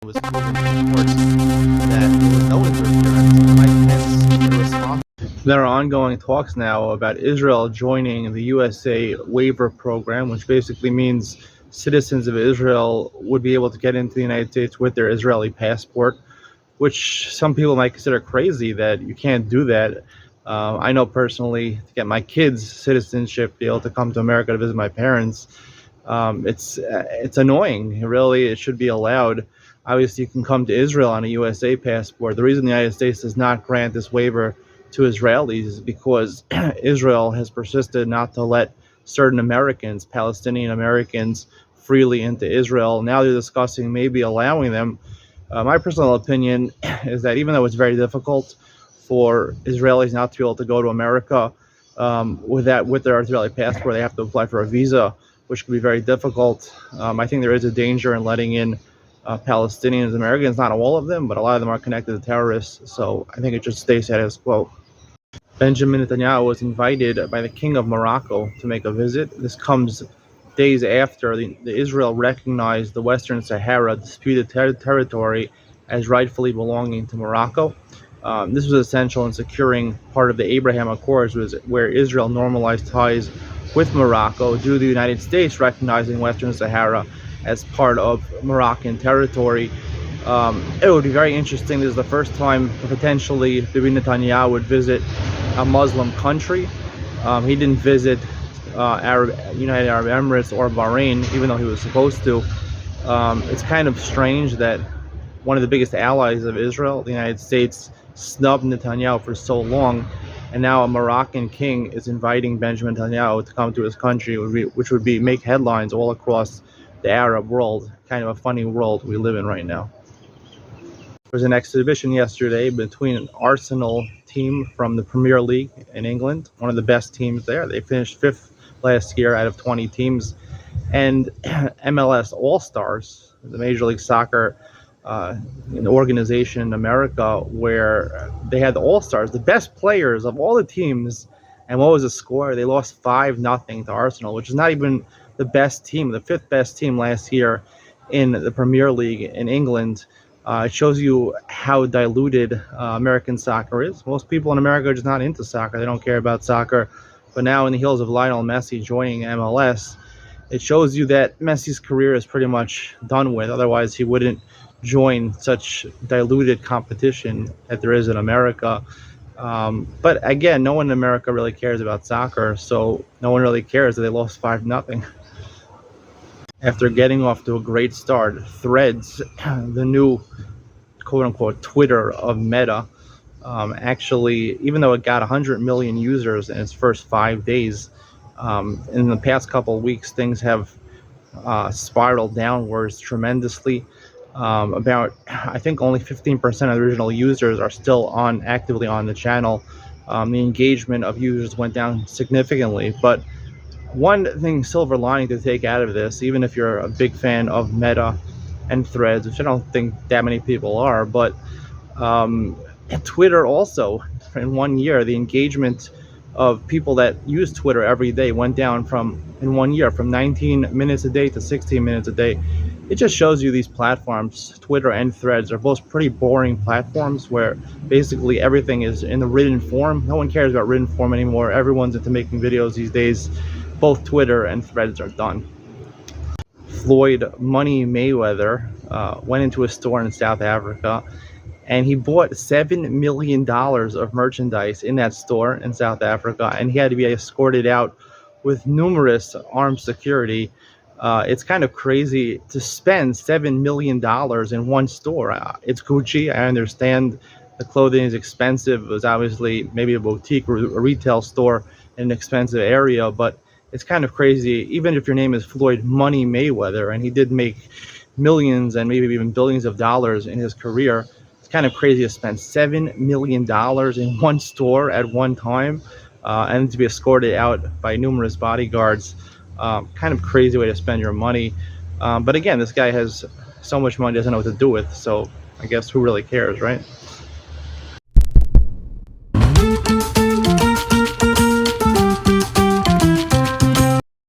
was proven in court that there was no interference. Mike Pence irresponsible. There are ongoing talks now about Israel joining the USA waiver program, which basically means citizens of Israel would be able to get into the United States with their Israeli passport, which some people might consider crazy that you can't do that. I know personally, to get my kids' citizenship, be able to come to America to visit my parents, it's annoying. It should be allowed. Obviously, you can come to Israel on a USA passport. The reason the United States does not grant this waiver to Israelis is because Israel has persisted not to let certain Americans, Palestinian Americans, freely into Israel. Now they're discussing maybe allowing them. My personal opinion is that even though it's very difficult for Israelis not to be able to go to America with their Israeli passport, they have to apply for a visa, which can be very difficult. I think there is a danger in letting in Palestinians, Americans, not all of them, but a lot of them are connected to terrorists. So I think it should stay status quo. Benjamin Netanyahu was invited by the King of Morocco to make a visit. This comes days after the Israel recognized the Western Sahara disputed territory as rightfully belonging to Morocco. This was essential in securing part of the Abraham Accords, where Israel normalized ties with Morocco due to the United States recognizing Western Sahara as part of Moroccan territory. It would be very interesting. This is the first time potentially Bibi Netanyahu would visit a Muslim country. He didn't visit United Arab Emirates or Bahrain, even though he was supposed to. It's kind of strange that one of the biggest allies of Israel, the United States, snubbed Netanyahu for so long, and now a Moroccan king is inviting Benjamin Netanyahu to come to his country, which would make headlines all across the Arab world. Kind of a funny world we live in right now. There was an exhibition yesterday between an Arsenal team from the Premier League in England, one of the best teams there. They finished 5th last year out of 20 teams, and MLS All-Stars, the Major League Soccer an organization in America, where they had the All-Stars, the best players of all the teams. And what was the score? They lost 5-0 to Arsenal, which is not even the best team, the 5th best team last year in the Premier League in England. It shows you how diluted American soccer is. Most people in America are just not into soccer. They don't care about soccer. But now, in the heels of Lionel Messi joining MLS, it shows you that Messi's career is pretty much done with. Otherwise, he wouldn't join such diluted competition that there is in America. But again, no one in America really cares about soccer, so no one really cares that they lost 5-0. After getting off to a great start, Threads, the new quote-unquote Twitter of Meta, actually, even though it got 100 million users in its first 5 days, in the past couple of weeks, things have spiraled downwards tremendously. I think only 15% of the original users are still actively on the channel. The engagement of users went down significantly. But one thing, silver lining to take out of this, even if you're a big fan of Meta and Threads, which I don't think that many people are, but Twitter also, in 1 year, the engagement of people that use Twitter every day went down in 1 year from 19 minutes a day to 16 minutes a day. It just shows you these platforms, Twitter and Threads, are both pretty boring platforms where basically everything is in the written form. No one cares about written form anymore. Everyone's into making videos these days. Both Twitter and Threads are done. Floyd Money Mayweather went into a store in South Africa, and he bought $7 million of merchandise in that store in South Africa, and he had to be escorted out with numerous armed security. It's kind of crazy to spend $7 million in one store. It's Gucci. I understand the clothing is expensive. It was obviously maybe a boutique or a retail store in an expensive area, but it's kind of crazy. Even if your name is Floyd Money Mayweather, and he did make millions and maybe even billions of dollars in his career, it's kind of crazy to spend $7 million in one store at one time, and to be escorted out by numerous bodyguards. Kind of crazy way to spend your money. But again, this guy has so much money, doesn't know what to do with. So I guess who really cares, right?